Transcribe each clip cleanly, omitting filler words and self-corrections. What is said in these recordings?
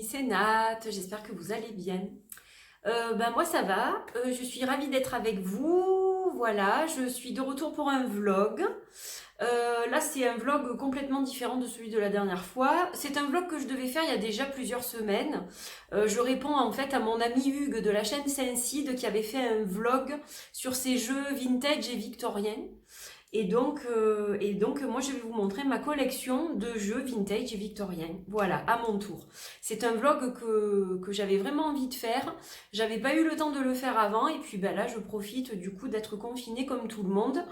amis, c'est Nat, j'espère que vous allez bien. Moi ça va, je suis ravie d'être avec vous, voilà, je suis de retour pour un vlog. Là c'est un vlog complètement différent de celui de la dernière fois. C'est un vlog que je devais faire il y a déjà plusieurs semaines. Je réponds en fait à mon ami Hugues de la chaîne Sensid qui avait fait un vlog sur ses jeux vintage et victoriens. Et donc, moi, je vais vous montrer ma collection de jeux vintage et victoriens. Voilà, à mon tour. C'est un vlog que j'avais vraiment envie de faire. J'avais pas eu le temps de le faire avant. Et puis là, je profite du coup d'être confinée comme tout le monde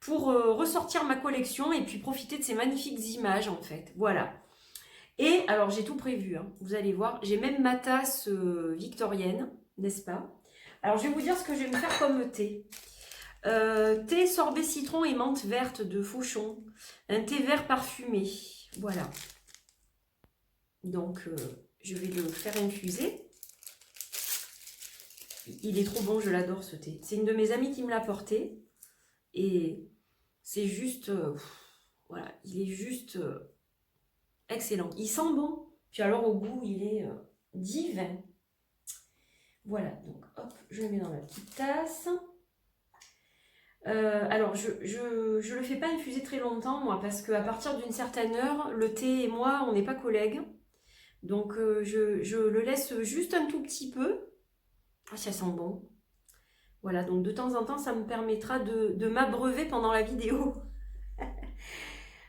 pour ressortir ma collection et puis profiter de ces magnifiques images en fait. Voilà. Et alors, j'ai tout prévu, hein. Vous allez voir. J'ai même ma tasse victorienne, n'est-ce pas? Alors, je vais vous dire ce que je vais me faire comme thé. Thé sorbet citron et menthe verte de Fauchon. Un thé vert parfumé. Voilà. Donc, je vais le faire infuser. Il est trop bon, je l'adore ce thé. C'est une de mes amies qui me l'a porté. Et c'est juste... voilà, il est juste excellent. Il sent bon. Puis alors au goût, il est divin. Voilà, donc hop, je le mets dans ma petite tasse. Alors, je le fais pas infuser très longtemps, moi, parce qu'à partir d'une certaine heure, le thé et moi, on n'est pas collègues. Donc, je le laisse juste un tout petit peu. Ah, ça sent bon. Voilà, donc de temps en temps, ça me permettra de m'abreuver pendant la vidéo.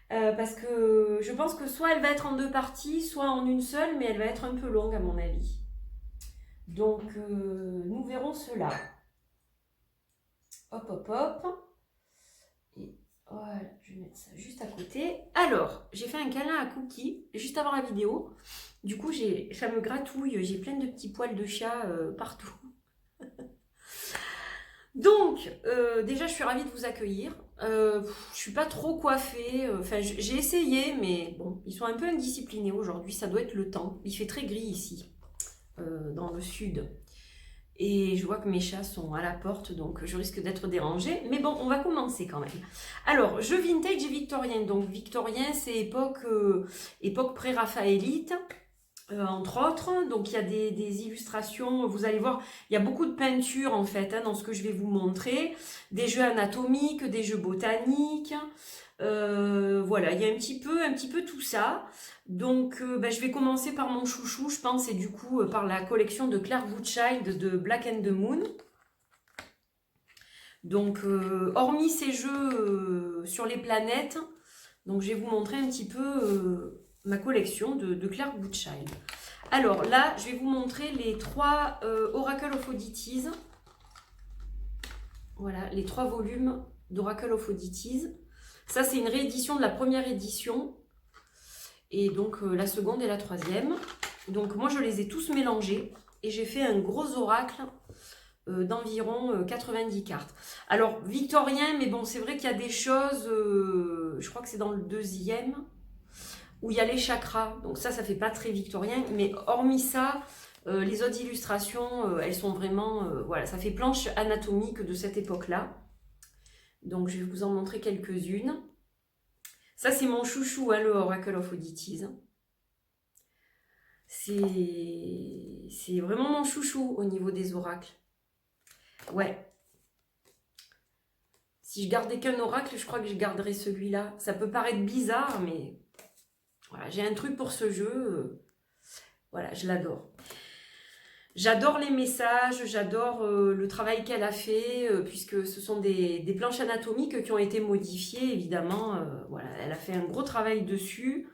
Parce que je pense que soit elle va être en deux parties, soit en une seule, mais elle va être un peu longue à mon avis. Donc, nous verrons cela. Hop, hop, hop. Et voilà, je vais mettre ça juste à côté. Alors, j'ai fait un câlin à Cookie juste avant la vidéo. Du coup, ça me gratouille. J'ai plein de petits poils de chat partout. Donc, déjà, je suis ravie de vous accueillir. Je suis pas trop coiffée. Enfin, j'ai essayé, mais bon, ils sont un peu indisciplinés aujourd'hui. Ça doit être le temps. Il fait très gris ici, dans le sud. Et je vois que mes chats sont à la porte, donc je risque d'être dérangée. Mais bon, on va commencer quand même. Alors, jeux vintage et victorien. Donc, victorien, c'est époque pré-raphaélite, entre autres. Donc, il y a des illustrations. Vous allez voir, il y a beaucoup de peintures, en fait, hein, dans ce que je vais vous montrer. Des jeux anatomiques, des jeux botaniques. Voilà, il y a un petit peu tout ça. Donc, je vais commencer par mon chouchou, je pense, et du coup, par la collection de Claire Woodchild de Black and the Moon. Donc, hormis ces jeux sur les planètes, donc je vais vous montrer un petit peu ma collection de Claire Woodchild. Alors là, je vais vous montrer les trois Oracle of Odysseus. Voilà, les trois volumes d'Oracle of Odysseus. Ça, c'est une réédition de la première édition. Et donc, la seconde et la troisième. Donc, moi, je les ai tous mélangés. Et j'ai fait un gros oracle d'environ 90 cartes. Alors, victorien, mais bon, c'est vrai qu'il y a des choses... je crois que c'est dans le deuxième, où il y a les chakras. Donc ça fait pas très victorien. Mais hormis ça, les autres illustrations, elles sont vraiment... voilà, ça fait planche anatomique de cette époque-là. Donc, je vais vous en montrer quelques-unes. Ça, c'est mon chouchou, hein, le Oracle of Odysseus. C'est vraiment mon chouchou au niveau des oracles. Ouais. Si je gardais qu'un oracle, je crois que je garderais celui-là. Ça peut paraître bizarre, mais voilà, j'ai un truc pour ce jeu. Voilà, je l'adore. J'adore les messages, j'adore le travail qu'elle a fait, puisque ce sont des planches anatomiques qui ont été modifiées, évidemment. Voilà, elle a fait un gros travail dessus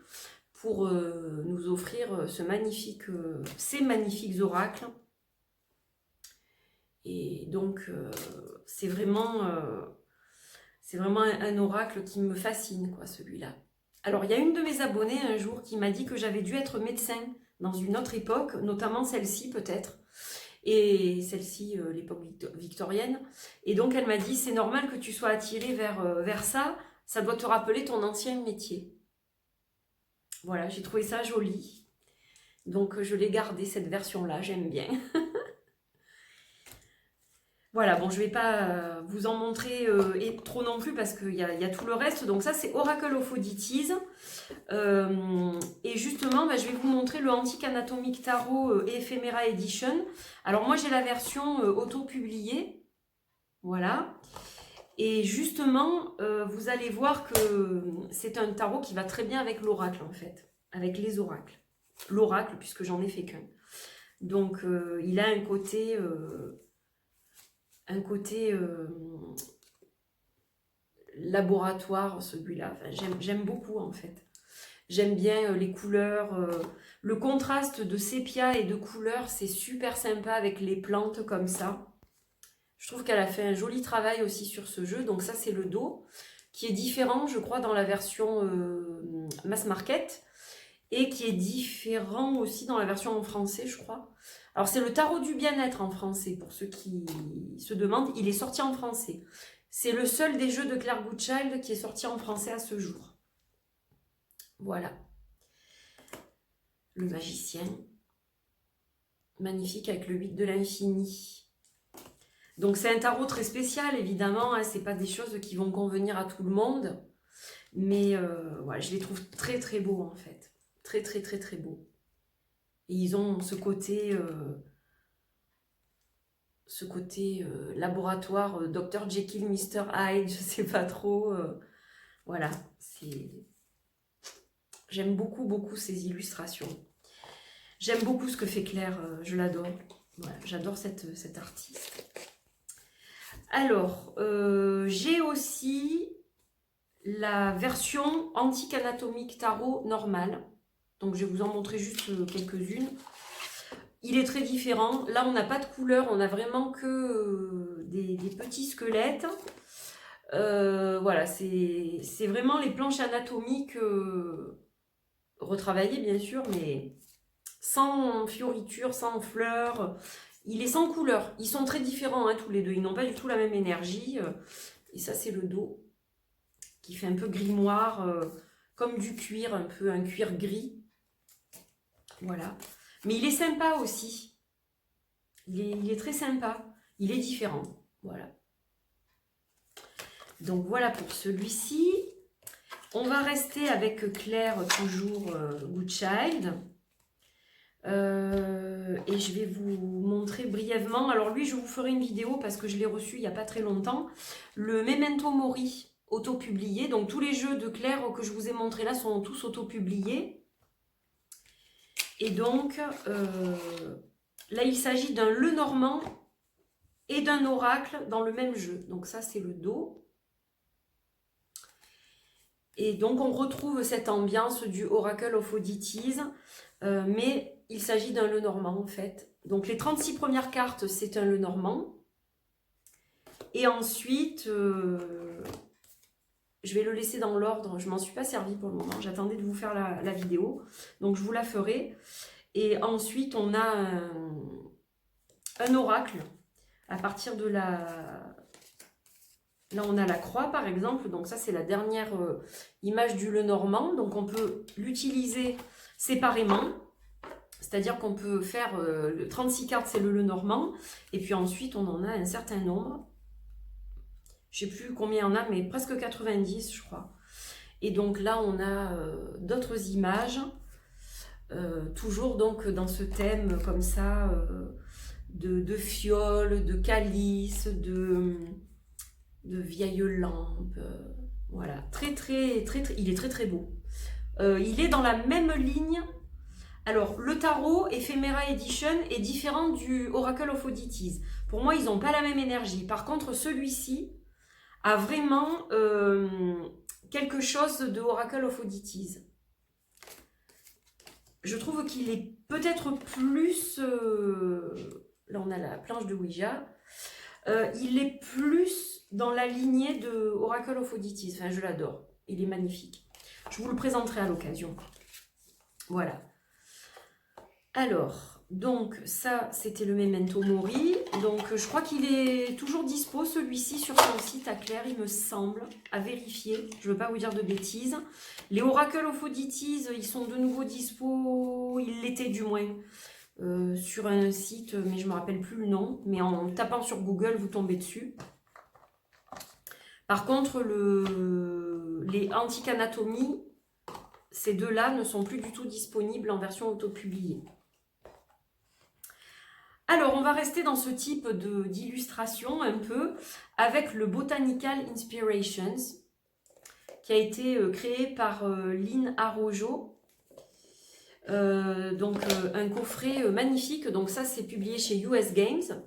pour nous offrir ces magnifiques oracles. Et donc, c'est vraiment un oracle qui me fascine, quoi, celui-là. Alors, il y a une de mes abonnées un jour qui m'a dit que j'avais dû être médecin dans une autre époque, notamment celle-ci peut-être, et celle-ci, l'époque victorienne. Et donc, elle m'a dit, c'est normal que tu sois attirée vers ça, ça doit te rappeler ton ancien métier. Voilà, j'ai trouvé ça joli. Donc, je l'ai gardé, cette version-là, j'aime bien. Voilà, bon, je vais pas vous en montrer trop non plus parce qu'il y a tout le reste. Donc ça, c'est Oracle of Oddities. Et justement, bah, je vais vous montrer le Antique Anatomic Tarot Ephemera Edition. Alors moi, j'ai la version auto-publiée. Voilà. Et justement, vous allez voir que c'est un tarot qui va très bien avec l'oracle, en fait. Avec les oracles. L'oracle, puisque j'en ai fait qu'un. Donc, il a un côté... laboratoire, celui-là. Enfin, j'aime beaucoup, en fait. J'aime bien les couleurs. Le contraste de sépia et de couleurs, c'est super sympa avec les plantes comme ça. Je trouve qu'elle a fait un joli travail aussi sur ce jeu. Donc ça, c'est le dos, qui est différent, je crois, dans la version mass market. Et qui est différent aussi dans la version en français, je crois. Alors, c'est le tarot du bien-être en français, pour ceux qui se demandent. Il est sorti en français. C'est le seul des jeux de Claire Goodchild qui est sorti en français à ce jour. Voilà. Le magicien. Magnifique avec le 8 de l'infini. Donc c'est un tarot très spécial, évidemment, hein, c'est pas des choses qui vont convenir à tout le monde, mais voilà, je les trouve très très beaux en fait, très très très très beaux. Et ils ont ce côté laboratoire, Dr Jekyll, Mr Hyde, je sais pas trop, voilà, j'aime beaucoup beaucoup ces illustrations. J'aime beaucoup ce que fait Claire, je l'adore, voilà, j'adore cette artiste. Alors, j'ai aussi la version Antique Anatomic Tarot normale. Donc, je vais vous en montrer juste quelques-unes. Il est très différent. Là, on n'a pas de couleur. On n'a vraiment que des petits squelettes. Voilà, c'est vraiment les planches anatomiques retravaillées, bien sûr, mais sans fioritures, sans fleurs. Il est sans couleur. Ils sont très différents, hein, tous les deux. Ils n'ont pas du tout la même énergie. Et ça, c'est le dos qui fait un peu grimoire, comme du cuir, un peu un cuir gris. Voilà. Mais il est sympa aussi. Il est très sympa. Il est différent. Voilà. Donc voilà pour celui-ci. On va rester avec Claire, toujours Goodchild. Et je vais vous montrer brièvement, alors lui je vous ferai une vidéo parce que je l'ai reçu il n'y a pas très longtemps, le Memento Mori auto-publié, donc tous les jeux de Claire que je vous ai montrés là sont tous auto-publiés, et donc là il s'agit d'un Lenormand et d'un oracle dans le même jeu, donc ça c'est le dos, et donc on retrouve cette ambiance du Oracle of Oddities, mais il s'agit d'un Lenormand en fait. Donc les 36 premières cartes, c'est un Lenormand. Et ensuite, je vais le laisser dans l'ordre. Je ne m'en suis pas servi pour le moment. J'attendais de vous faire la vidéo. Donc je vous la ferai. Et ensuite, on a un oracle. À partir de la... Là, on a la croix par exemple. Donc ça, c'est la dernière image du Lenormand. Donc on peut l'utiliser séparément. C'est-à-dire qu'on peut faire 36 cartes, c'est le Lenormand, et puis ensuite on en a un certain nombre. Je ne sais plus combien il y en a, mais presque 90 je crois. Et donc là on a d'autres images, toujours donc dans ce thème comme ça, de fioles, de calices, de vieilles lampes. Voilà, très, il est très très beau. Il est dans la même ligne. Alors, le tarot Ephemera Edition est différent du Oracle of Oddities. Pour moi, ils n'ont pas la même énergie. Par contre, celui-ci a vraiment quelque chose de Oracle of Oddities. Je trouve qu'il est peut-être plus... là, on a la planche de Ouija. Il est plus dans la lignée de Oracle of Oddities. Enfin, je l'adore. Il est magnifique. Je vous le présenterai à l'occasion. Voilà. Alors, donc ça, c'était le Memento Mori. Donc, je crois qu'il est toujours dispo, celui-ci, sur son site à Claire, il me semble, à vérifier. Je ne veux pas vous dire de bêtises. Les Oracle of Oddities, ils sont de nouveau dispo, ils l'étaient du moins, sur un site, mais je ne me rappelle plus le nom, mais en tapant sur Google, vous tombez dessus. Par contre, les Antique Anatomie, ces deux-là ne sont plus du tout disponibles en version auto-publiée. Alors, on va rester dans ce type d'illustration un peu avec le Botanical Inspirations qui a été créé par Lynn Arrojo. Un coffret magnifique. Donc ça, c'est publié chez US Games.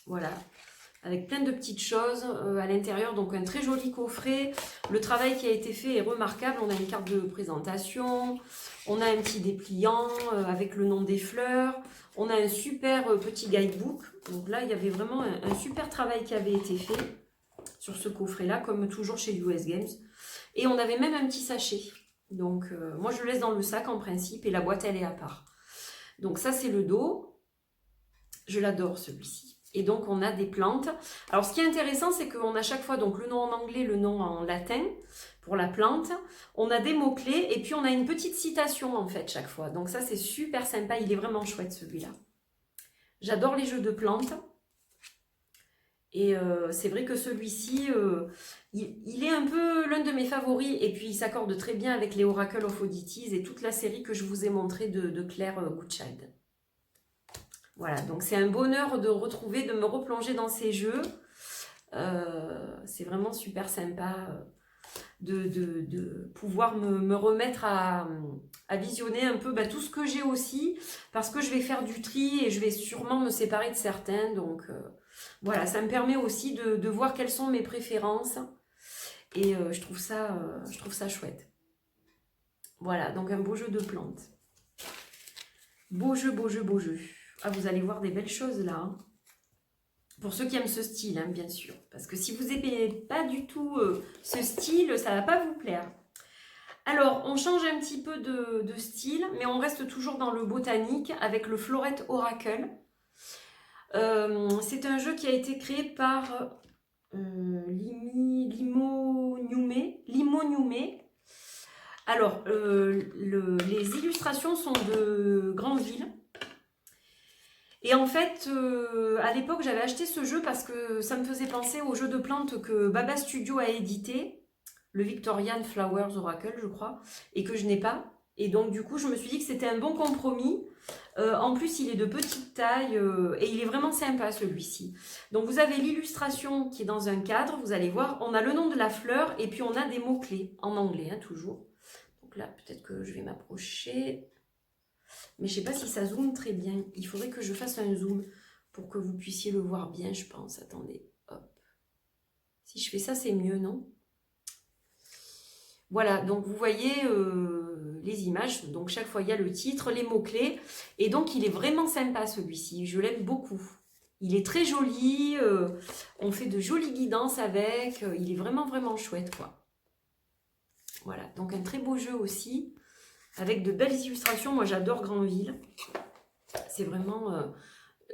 Voilà. Avec plein de petites choses à l'intérieur. Donc un très joli coffret. Le travail qui a été fait est remarquable. On a une carte de présentation. On a un petit dépliant avec le nom des fleurs. On a un super petit guidebook. Donc là, il y avait vraiment un super travail qui avait été fait sur ce coffret-là, comme toujours chez US Games. Et on avait même un petit sachet. Donc, moi, je le laisse dans le sac en principe et la boîte, elle est à part. Donc, ça, c'est le dos. Je l'adore, celui-ci. Et donc, on a des plantes. Alors, ce qui est intéressant, c'est qu'on a chaque fois donc le nom en anglais, le nom en latin pour la plante. On a des mots-clés et puis on a une petite citation, en fait, chaque fois. Donc, ça, c'est super sympa. Il est vraiment chouette, celui-là. J'adore les jeux de plantes. Et c'est vrai que celui-ci, il est un peu l'un de mes favoris. Et puis, il s'accorde très bien avec les Oracle of Oddities et toute la série que je vous ai montrée de Claire Goodchild. Voilà, donc c'est un bonheur de retrouver, de me replonger dans ces jeux. C'est vraiment super sympa de pouvoir me remettre à visionner un peu tout ce que j'ai aussi. Parce que je vais faire du tri et je vais sûrement me séparer de certains. Donc... voilà, ça me permet aussi de voir quelles sont mes préférences et je trouve ça chouette. Voilà, donc un beau jeu de plantes. Beau jeu, beau jeu, beau jeu. Ah, vous allez voir des belles choses là. Hein. Pour ceux qui aiment ce style, hein, bien sûr. Parce que si vous n'aimez pas du tout ce style, ça ne va pas vous plaire. Alors, on change un petit peu de style, mais on reste toujours dans le botanique avec le Floret Oracle. C'est un jeu qui a été créé par Limo Newme. Alors, les illustrations sont de Granville. Et en fait, à l'époque, j'avais acheté ce jeu parce que ça me faisait penser au jeu de plantes que Baba Studio a édité, le Victorian Flowers Oracle, je crois, et que je n'ai pas. Et donc, du coup, je me suis dit que c'était un bon compromis. En plus, il est de petite taille et il est vraiment sympa, celui-ci. Donc, vous avez l'illustration qui est dans un cadre. Vous allez voir, on a le nom de la fleur et puis on a des mots-clés en anglais, hein, toujours. Donc là, peut-être que je vais m'approcher. Mais je ne sais pas si ça zoome très bien. Il faudrait que je fasse un zoom pour que vous puissiez le voir bien, je pense. Attendez, hop. Si je fais ça, c'est mieux, non ? Voilà, donc vous voyez les images. Donc chaque fois, il y a le titre, les mots-clés. Et donc, il est vraiment sympa, celui-ci. Je l'aime beaucoup. Il est très joli. On fait de jolies guidances avec. Il est vraiment, vraiment chouette, quoi. Voilà, donc un très beau jeu aussi. Avec de belles illustrations. Moi, j'adore Granville. C'est vraiment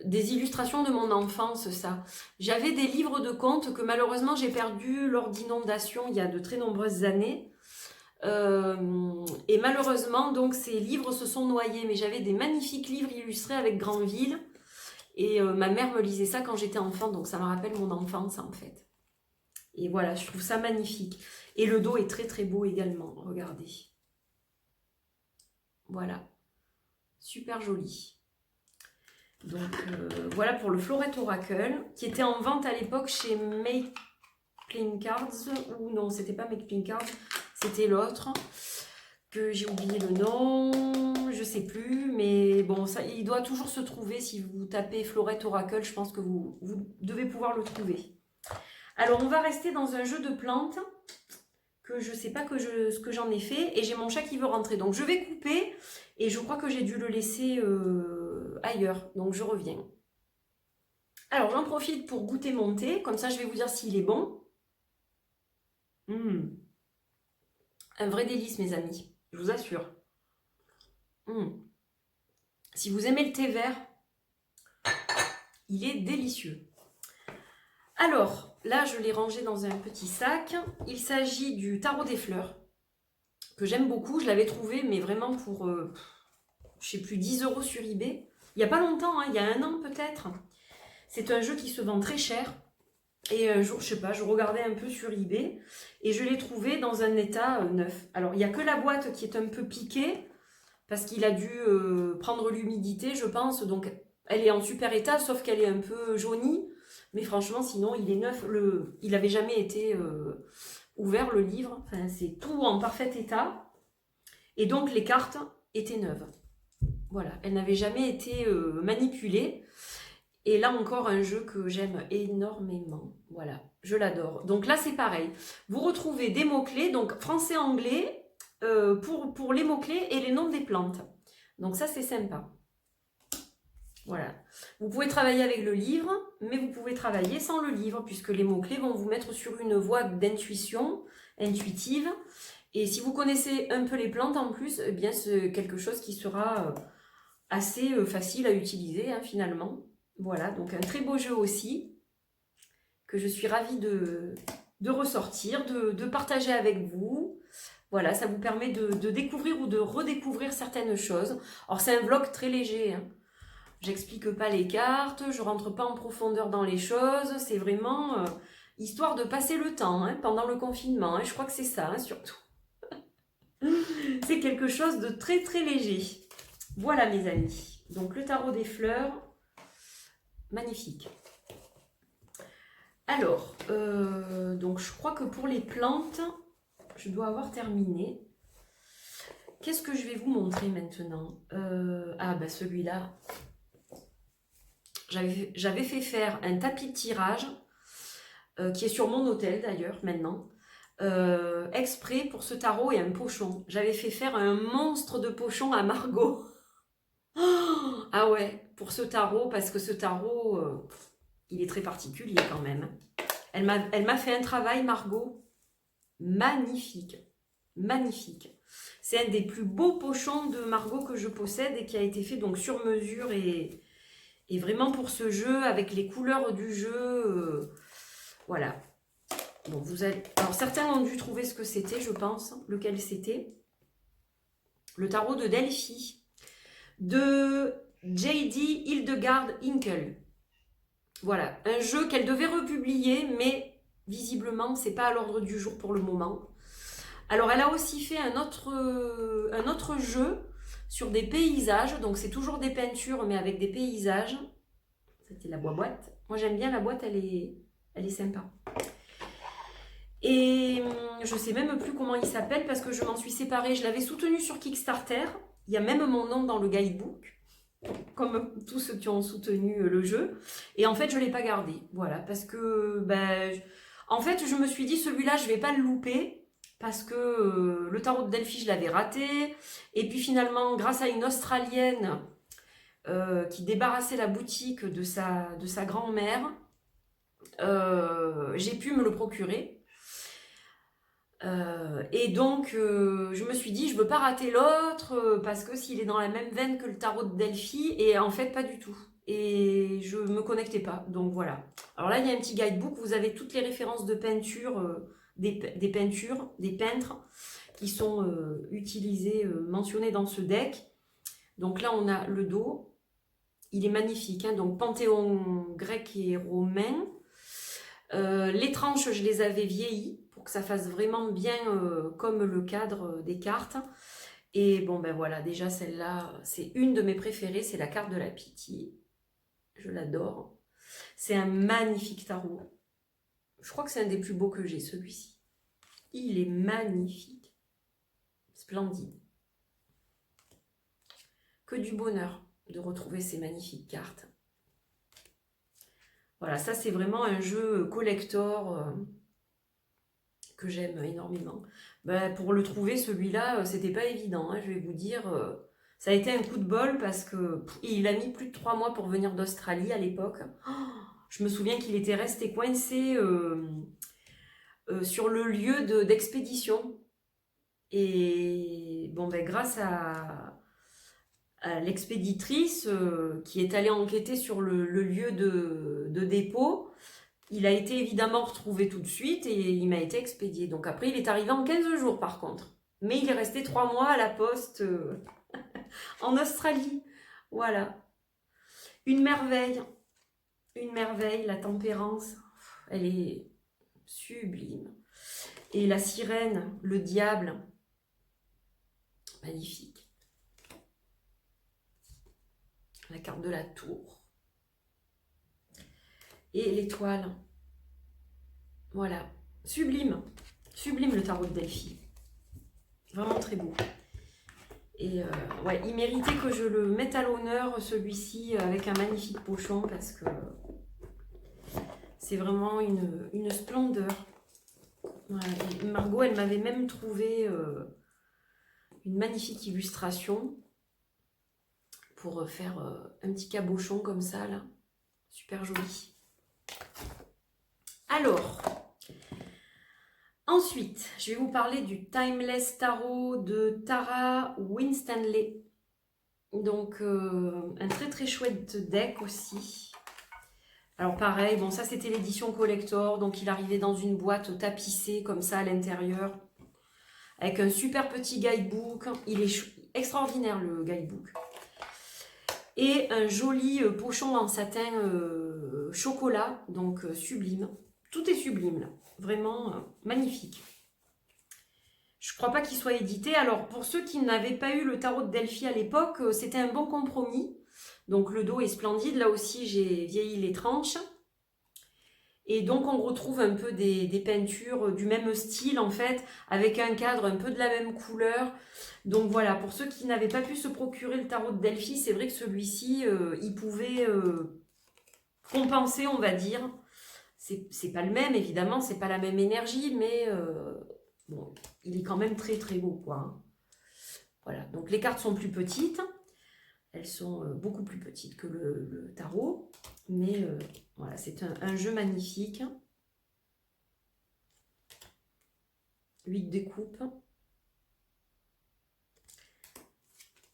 des illustrations de mon enfance, ça. J'avais des livres de contes que malheureusement, j'ai perdus lors d'inondations il y a de très nombreuses années. Et malheureusement, donc, ces livres se sont noyés. Mais j'avais des magnifiques livres illustrés avec Granville. Et ma mère me lisait ça quand j'étais enfant. Donc, ça me rappelle mon enfance, en fait. Et voilà, je trouve ça magnifique. Et le dos est très, très beau également. Regardez. Voilà, super joli. Donc voilà pour le Floret Oracle qui était en vente à l'époque chez Make Playing Cards, ou non, c'était pas Make Playing Cards, c'était l'autre que j'ai oublié le nom, je sais plus, mais bon, ça, il doit toujours se trouver. Si vous tapez Floret Oracle, je pense que vous devez pouvoir le trouver. Alors on va rester dans un jeu de plantes que je ne sais pas ce que j'en ai fait, et j'ai mon chat qui veut rentrer. Donc je vais couper, et je crois que j'ai dû le laisser ailleurs, donc je reviens. Alors j'en profite pour goûter mon thé, comme ça je vais vous dire s'il est bon. Un vrai délice, mes amis, je vous assure. Si vous aimez le thé vert, il est délicieux. Alors, là, je l'ai rangé dans un petit sac. Il s'agit du tarot des fleurs, que j'aime beaucoup. Je l'avais trouvé, mais vraiment pour je sais plus, 10 € sur eBay. Il n'y a pas longtemps, hein, il y a 1 an peut-être. C'est un jeu qui se vend très cher. Et un jour, je sais pas, je regardais un peu sur eBay et je l'ai trouvé dans un état neuf. Alors, il n'y a que la boîte qui est un peu piquée parce qu'il a dû prendre l'humidité, je pense. Donc, elle est en super état, sauf qu'elle est un peu jaunie. Mais franchement, sinon, il est neuf. Il n'avait jamais été ouvert, le livre. Enfin, c'est tout en parfait état. Et donc, les cartes étaient neuves. Voilà, elles n'avaient jamais été manipulées. Et là encore, un jeu que j'aime énormément. Voilà, je l'adore. Donc là, c'est pareil. Vous retrouvez des mots-clés, donc français-anglais, pour les mots-clés et les noms des plantes. Donc ça, c'est sympa. Voilà. Vous pouvez travailler avec le livre, mais vous pouvez travailler sans le livre, puisque les mots-clés vont vous mettre sur une voie d'intuition, intuitive. Et si vous connaissez un peu les plantes en plus, eh bien c'est quelque chose qui sera assez facile à utiliser, hein, finalement. Voilà, donc un très beau jeu aussi, que je suis ravie de ressortir, de partager avec vous. Voilà, ça vous permet de découvrir ou de redécouvrir certaines choses. Alors c'est un vlog très léger, hein. J'explique pas les cartes, je rentre pas en profondeur dans les choses, c'est vraiment histoire de passer le temps, hein, pendant le confinement, hein. Je crois que c'est ça, hein, surtout. C'est quelque chose de très très léger. Voilà mes amis, donc le tarot des fleurs, magnifique. Alors, donc je crois que pour les plantes, je dois avoir terminé. Qu'est-ce que je vais vous montrer maintenant? Ah bah celui-là, j'avais fait faire un tapis de tirage, qui est sur mon hôtel d'ailleurs maintenant, exprès pour ce tarot et un pochon. J'avais fait faire un monstre de pochon à Margot. Ah ouais, pour ce tarot, parce que ce tarot, il est très particulier quand même. Elle m'a fait un travail, Margot, magnifique. Magnifique. C'est un des plus beaux pochons de Margot que je possède et qui a été fait donc sur mesure et vraiment pour ce jeu, avec les couleurs du jeu. Voilà. Bon, alors certains ont dû trouver ce que c'était, je pense. Lequel c'était? Le tarot de Delphi. De J.D. Hildegard Hinkel. Voilà, un jeu qu'elle devait republier, mais visiblement, c'est pas à l'ordre du jour pour le moment. Alors, elle a aussi fait un autre jeu sur des paysages. Donc, c'est toujours des peintures, mais avec des paysages. C'était la boîte. Moi, j'aime bien la boîte, elle est sympa. Et je sais même plus comment il s'appelle parce que je m'en suis séparée. Je l'avais soutenu sur Kickstarter. Il y a même mon nom dans le guidebook, comme tous ceux qui ont soutenu le jeu. Et en fait, je ne l'ai pas gardé. Voilà, parce que, en fait, je me suis dit, celui-là, je ne vais pas le louper, parce que le tarot de Delphi, je l'avais raté. Et puis finalement, grâce à une Australienne qui débarrassait la boutique de sa grand-mère, j'ai pu me le procurer. Et donc, je me suis dit, je veux pas rater l'autre parce que s'il est dans la même veine que le tarot de Delphi, et en fait, pas du tout. Et je me connectais pas. Donc voilà. Alors là, il y a un petit guidebook. Vous avez toutes les références de peinture, des peintures, des peintres qui sont utilisés, mentionnés dans ce deck. Donc là, on a le dos. Il est magnifique, hein, donc panthéon grec et romain. Les tranches, je les avais vieillies pour que ça fasse vraiment bien comme le cadre des cartes. Et bon, ben voilà, déjà celle-là, c'est une de mes préférées, c'est la carte de la pitié. Je l'adore. C'est un magnifique tarot. Je crois que c'est un des plus beaux que j'ai, celui-ci. Il est magnifique. Splendide. Que du bonheur de retrouver ces magnifiques cartes. Voilà, ça c'est vraiment un jeu collector que j'aime énormément. Pour le trouver, celui-là, c'était pas évident, hein, je vais vous dire. Ça a été un coup de bol parce que il a mis plus de 3 mois pour venir d'Australie à l'époque. Oh, je me souviens qu'il était resté coincé sur le lieu d'expédition. Et bon, grâce à l'expéditrice qui est allée enquêter sur le lieu de dépôt, il a été évidemment retrouvé tout de suite et il m'a été expédié. Donc après, il est arrivé en 15 jours par contre. Mais il est resté 3 mois à la poste. en Australie. Voilà. Une merveille, la tempérance, elle est sublime. Et la sirène, le diable, magnifique. La carte de la tour. Et l'étoile. Voilà, sublime. Sublime le tarot de Delphi. Vraiment très beau. Et ouais, il méritait que je le mette à l'honneur, celui-ci, avec un magnifique pochon, parce que c'est vraiment une splendeur. Ouais, et Margot, elle m'avait même trouvé une magnifique illustration pour faire un petit cabochon comme ça, là. Super joli. Alors, ensuite, je vais vous parler du Timeless Tarot de Tara Winstanley. Donc, un très très chouette deck aussi. Alors pareil, bon ça c'était l'édition collector, donc il arrivait dans une boîte tapissée comme ça à l'intérieur, avec un super petit guidebook. Il est extraordinaire le guidebook. Et un joli pochon en satin chocolat, donc sublime. Tout est sublime là, vraiment magnifique. Je ne crois pas qu'il soit édité. Alors, pour ceux qui n'avaient pas eu le tarot de Delphi à l'époque, c'était un bon compromis. Donc, le dos est splendide. Là aussi, j'ai vieilli les tranches. Et donc, on retrouve un peu des peintures du même style, en fait, avec un cadre un peu de la même couleur. Donc, voilà, pour ceux qui n'avaient pas pu se procurer le tarot de Delphi, c'est vrai que celui-ci, il pouvait compenser, on va dire. C'est pas le même, évidemment, c'est pas la même énergie, mais... bon, il est quand même très très beau, quoi. Voilà, donc les cartes sont plus petites. Elles sont beaucoup plus petites que le tarot. Mais voilà, c'est un jeu magnifique. 8 découpes.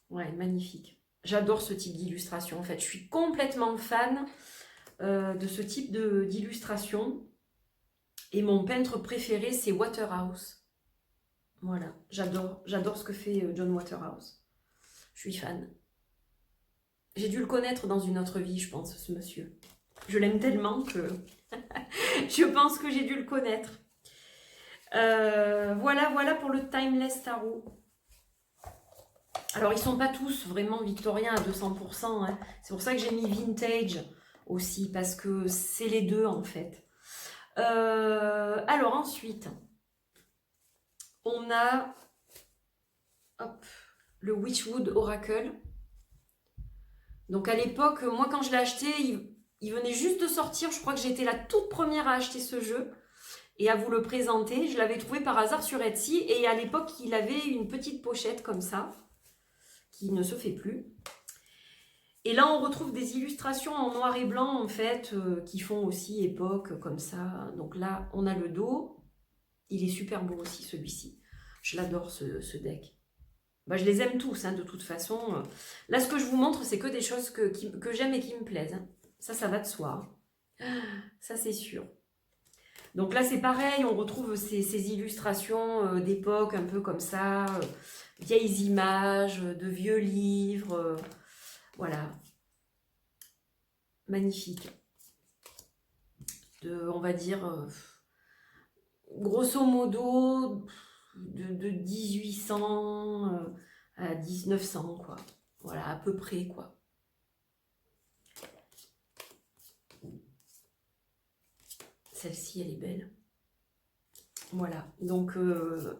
Ouais, magnifique. J'adore ce type d'illustration, en fait. Je suis complètement fan de ce type d'illustration. Et mon peintre préféré, c'est Waterhouse. Voilà, j'adore ce que fait John Waterhouse. Je suis fan. J'ai dû le connaître dans une autre vie, je pense, ce monsieur. Je l'aime tellement que je pense que j'ai dû le connaître. Voilà pour le Timeless Tarot. Alors, ils ne sont pas tous vraiment victoriens à 200%. Hein. C'est pour ça que j'ai mis Vintage aussi, parce que c'est les deux, en fait. Alors, ensuite... on a le Witchwood Oracle. Donc à l'époque, moi quand je l'ai acheté, il venait juste de sortir. Je crois que j'étais la toute première à acheter ce jeu et à vous le présenter. Je l'avais trouvé par hasard sur Etsy et à l'époque, il avait une petite pochette comme ça, qui ne se fait plus. Et là, on retrouve des illustrations en noir et blanc, en fait, qui font aussi époque comme ça. Donc là, on a le dos. Il est super beau aussi, celui-ci. Je l'adore, ce deck. Bah, je les aime tous, hein, de toute façon. Là, ce que je vous montre, c'est que des choses que j'aime et qui me plaisent. Hein. Ça va de soi. Ça, c'est sûr. Donc là, c'est pareil. On retrouve ces illustrations d'époque, un peu comme ça. Vieilles images, de vieux livres. Voilà. Magnifique. On va dire, grosso modo... de 1800 à 1900, quoi. Voilà, à peu près, quoi. Celle-ci, elle est belle. Voilà, donc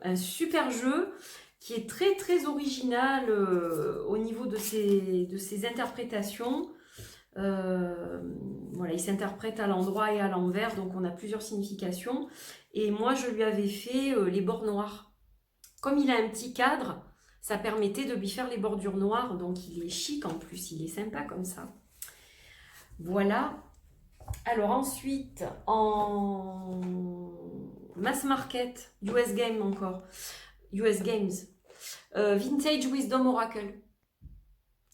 un super jeu qui est très très original au niveau de ses interprétations. Voilà, il s'interprète à l'endroit et à l'envers, donc on a plusieurs significations. Et moi, je lui avais fait les bords noirs. Comme il a un petit cadre, ça permettait de lui faire les bordures noires. Donc, il est chic en plus, il est sympa comme ça. Voilà. Alors ensuite, en mass market, US Game encore. US Games. Vintage Wisdom Oracle.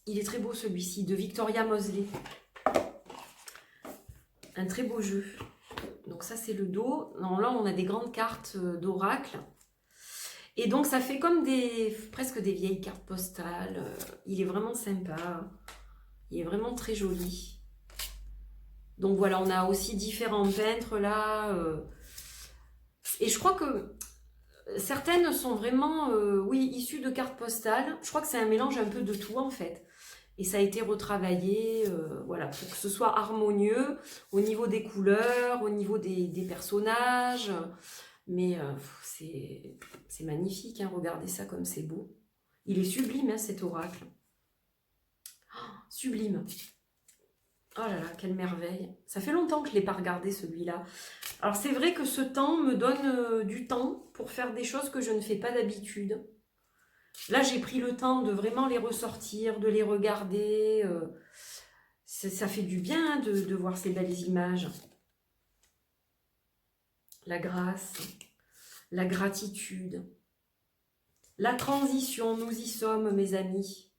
Il est très beau celui-ci, de Victoria Mosley. Un très beau jeu. Donc ça, c'est le dos. Non, là, on a des grandes cartes d'oracle. Et donc ça fait comme presque des vieilles cartes postales. Il est vraiment sympa. Il est vraiment très joli. Donc voilà, on a aussi différents peintres là. Et je crois que certaines sont vraiment, oui, issues de cartes postales. Je crois que c'est un mélange un peu de tout en fait. Et ça a été retravaillé, voilà, pour que ce soit harmonieux au niveau des couleurs, au niveau des personnages. Mais c'est magnifique, hein, regardez ça comme c'est beau. Il est sublime, hein, cet oracle. Oh, sublime. Oh là là, quelle merveille. Ça fait longtemps que je ne l'ai pas regardé celui-là. Alors c'est vrai que ce temps me donne du temps pour faire des choses que je ne fais pas d'habitude. Là, j'ai pris le temps de vraiment les ressortir, de les regarder. Ça fait du bien de voir ces belles images. La grâce, la gratitude, la transition, nous y sommes, mes amis.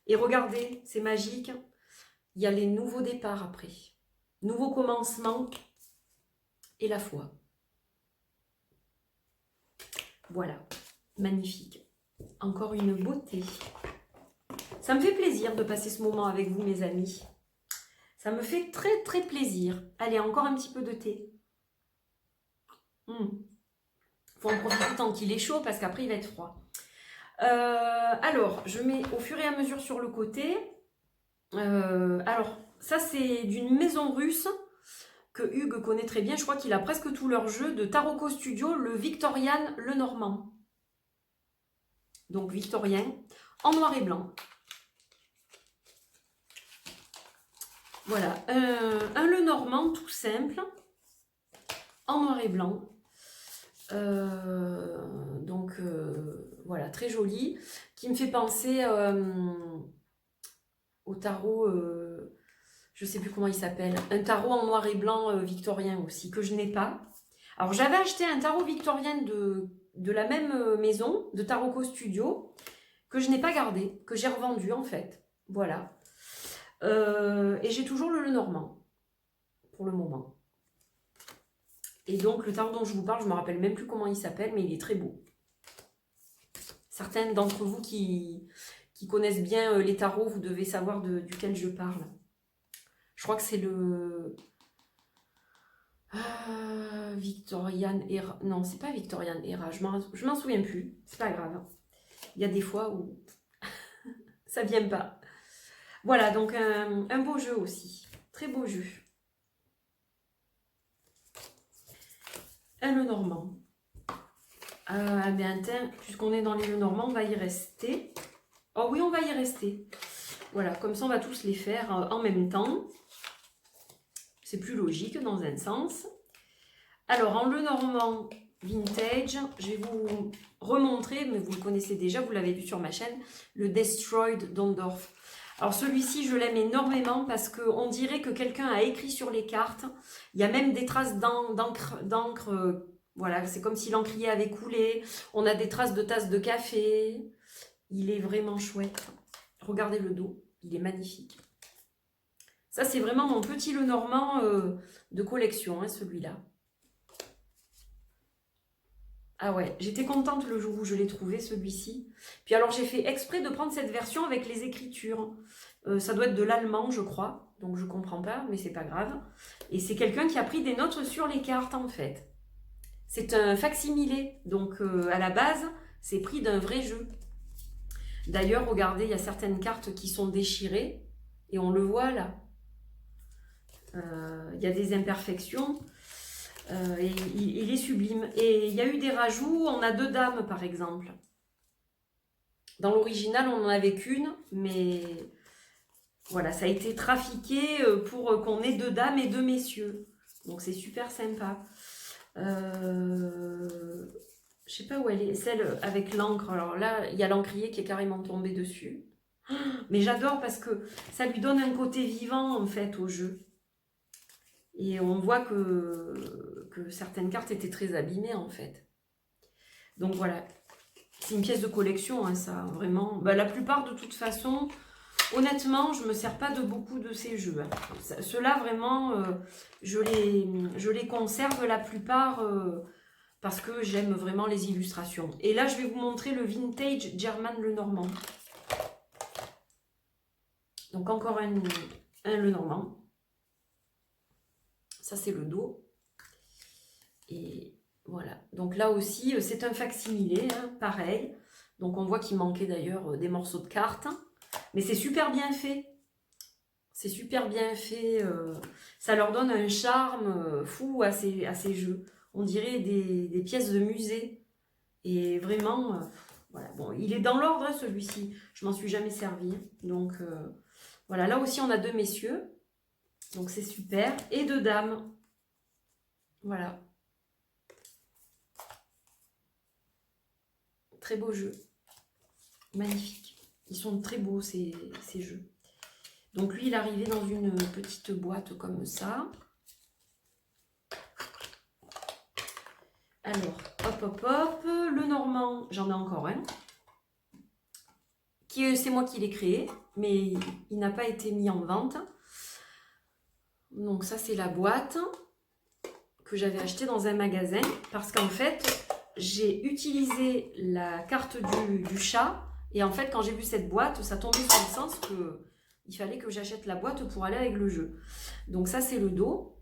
Et regardez, c'est magique. Il y a les nouveaux départs après. Nouveau commencement et la foi. Voilà, magnifique. Encore une beauté. Ça me fait plaisir de passer ce moment avec vous, mes amis. Ça me fait très, très plaisir. Allez, encore un petit peu de thé. Faut en profiter tant qu'il est chaud parce qu'après, il va être froid. Alors, je mets au fur et à mesure sur le côté. Alors, ça, c'est d'une maison russe que Hugues connaît très bien. Je crois qu'il a presque tous leurs jeux de Taroko Studio, le Victorian Lenormand. Donc victorien, en noir et blanc. Voilà, un Lenormand tout simple, en noir et blanc. Voilà, très joli, qui me fait penser au tarot, je ne sais plus comment il s'appelle, un tarot en noir et blanc victorien aussi, que je n'ai pas. Alors j'avais acheté un tarot victorien de la même maison, de Taroko Studio, que je n'ai pas gardé, que j'ai revendu en fait. Voilà. Et j'ai toujours le Lenormand, pour le moment. Et donc le tarot dont je vous parle, je ne me rappelle même plus comment il s'appelle, mais il est très beau. Certaines d'entre vous qui connaissent bien les tarots, vous devez savoir duquel je parle. Je crois que c'est le... Victorian Era. Non, c'est pas Victorian Era, je m'en souviens plus. C'est pas grave. Il y a des fois où ça vient pas. Voilà, donc un beau jeu aussi. Très beau jeu. Un Lenormand. Bien, puisqu'on est dans les Lenormands, on va y rester. Oh oui, on va y rester. Voilà, comme ça on va tous les faire en même temps. C'est plus logique dans un sens. Alors, en Lenormand vintage, je vais vous remontrer, mais vous le connaissez déjà, vous l'avez vu sur ma chaîne, le Destroyed Dondorf. Alors celui-ci, je l'aime énormément parce qu'on dirait que quelqu'un a écrit sur les cartes. Il y a même des traces d'encre. Voilà, c'est comme si l'encrier avait coulé. On a des traces de tasses de café. Il est vraiment chouette. Regardez le dos, il est magnifique. Ça, c'est vraiment mon petit Lenormand de collection, hein, celui-là. Ah ouais, j'étais contente le jour où je l'ai trouvé, celui-ci. Puis alors, j'ai fait exprès de prendre cette version avec les écritures. Ça doit être de l'allemand, je crois. Donc, je comprends pas, mais c'est pas grave. Et c'est quelqu'un qui a pris des notes sur les cartes, en fait. C'est un facsimilé. Donc, à la base, c'est pris d'un vrai jeu. D'ailleurs, regardez, il y a certaines cartes qui sont déchirées. Et on le voit, là. Il y a des imperfections. Et il est sublime. Et il y a eu des rajouts, on a 2 dames par exemple. Dans l'original, on n'en avait qu'une, mais voilà, ça a été trafiqué pour qu'on ait 2 dames et 2 messieurs. Donc c'est super sympa. Je sais pas où elle est, celle avec l'encre. Alors là, il y a l'encrier qui est carrément tombé dessus. Mais j'adore parce que ça lui donne un côté vivant en fait au jeu. Et on voit que certaines cartes étaient très abîmées en fait. Donc voilà, c'est une pièce de collection, hein, ça, vraiment. Bah, la plupart de toute façon, honnêtement, je ne me sers pas de beaucoup de ces jeux. Hein. Ceux-là, vraiment, je les conserve la plupart parce que j'aime vraiment les illustrations. Et là, je vais vous montrer le Vintage German Lenormand. Donc encore un Lenormand. Ça, c'est le dos. Et voilà. Donc là aussi, c'est un facsimilé, hein, pareil. Donc on voit qu'il manquait d'ailleurs des morceaux de cartes. Mais c'est super bien fait. C'est super bien fait. Ça leur donne un charme fou à ces jeux. On dirait des pièces de musée. Et vraiment, voilà. Bon, il est dans l'ordre, hein, celui-ci. Je m'en suis jamais servi. Donc voilà, là aussi on a 2 messieurs. Donc c'est super. Et 2 dames. Voilà. Très beau jeu. Magnifique. Ils sont très beaux ces jeux. Donc lui, il est arrivé dans une petite boîte comme ça. Alors, hop, hop, hop. Le Normand, j'en ai encore un. C'est moi qui l'ai créé, mais il n'a pas été mis en vente. Donc ça, c'est la boîte que j'avais achetée dans un magasin. Parce qu'en fait, j'ai utilisé la carte du chat. Et en fait, quand j'ai vu cette boîte, ça tombait sur le sens que il fallait que j'achète la boîte pour aller avec le jeu. Donc ça, c'est le dos.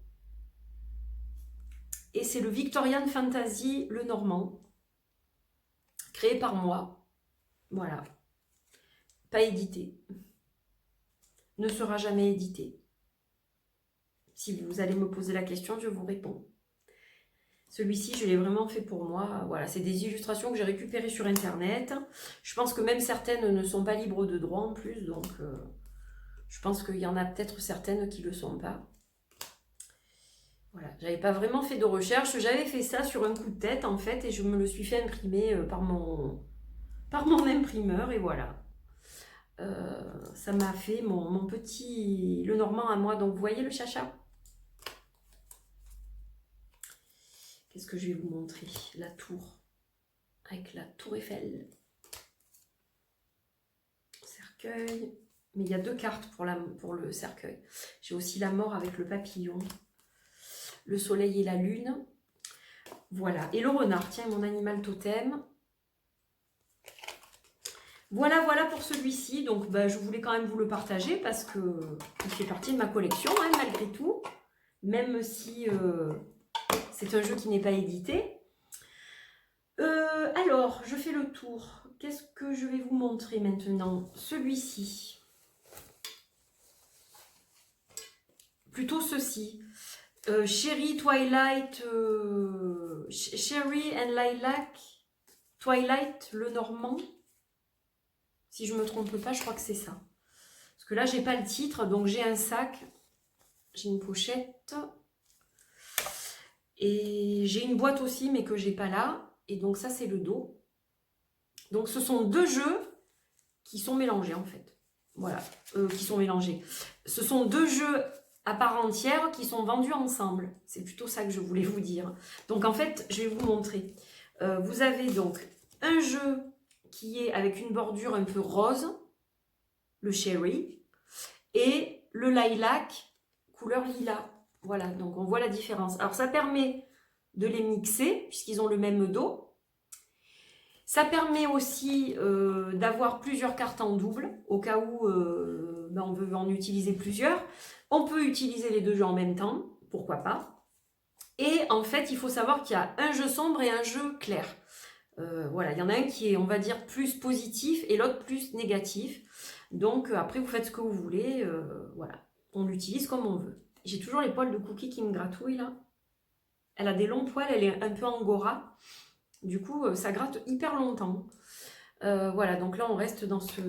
Et c'est le Victorian Fantasy Lenormand, créé par moi. Voilà. Pas édité. Ne sera jamais édité. Si vous allez me poser la question, je vous réponds. Celui-ci, je l'ai vraiment fait pour moi. Voilà, c'est des illustrations que j'ai récupérées sur Internet. Je pense que même certaines ne sont pas libres de droit en plus. Donc, je pense qu'il y en a peut-être certaines qui ne le sont pas. Voilà, j'avais pas vraiment fait de recherche. J'avais fait ça sur un coup de tête, en fait. Et je me le suis fait imprimer par mon imprimeur. Et voilà. Ça m'a fait mon petit Lenormand à moi. Donc, vous voyez le chacha? Qu'est-ce que je vais vous montrer? La tour. Avec la tour Eiffel. Cercueil. Mais il y a 2 cartes pour le cercueil. J'ai aussi la mort avec le papillon. Le soleil et la lune. Voilà. Et le renard. Tiens, mon animal totem. Voilà, voilà pour celui-ci. Donc, je voulais quand même vous le partager parce que il fait partie de ma collection, hein, malgré tout. Même si c'est un jeu qui n'est pas édité. Alors, je fais le tour. Qu'est-ce que je vais vous montrer maintenant? Celui-ci. Plutôt ceci. Cherry Twilight. Cherry and Lilac. Twilight Lenormand. Si je ne me trompe pas, je crois que c'est ça. Parce que là, j'ai pas le titre. Donc, j'ai un sac. J'ai une pochette. Et j'ai une boîte aussi, mais que j'ai pas là. Et donc ça, c'est le dos. Donc ce sont 2 jeux qui sont mélangés en fait. Voilà, qui sont mélangés. Ce sont 2 jeux à part entière qui sont vendus ensemble. C'est plutôt ça que je voulais vous dire. Donc en fait, je vais vous montrer. Vous avez donc un jeu qui est avec une bordure un peu rose, le Cherry, et le Lilac, couleur lilas. Voilà, donc on voit la différence. Alors ça permet de les mixer, puisqu'ils ont le même dos. Ça permet aussi d'avoir plusieurs cartes en double, au cas où on veut en utiliser plusieurs. On peut utiliser les 2 jeux en même temps, pourquoi pas. Et en fait, il faut savoir qu'il y a un jeu sombre et un jeu clair. Voilà, il y en a un qui est, on va dire, plus positif et l'autre plus négatif. Donc après, vous faites ce que vous voulez. Voilà, on l'utilise comme on veut. J'ai toujours les poils de Cookie qui me gratouillent là. Elle a des longs poils, elle est un peu angora. Du coup, ça gratte hyper longtemps. Voilà, donc là, on reste dans ce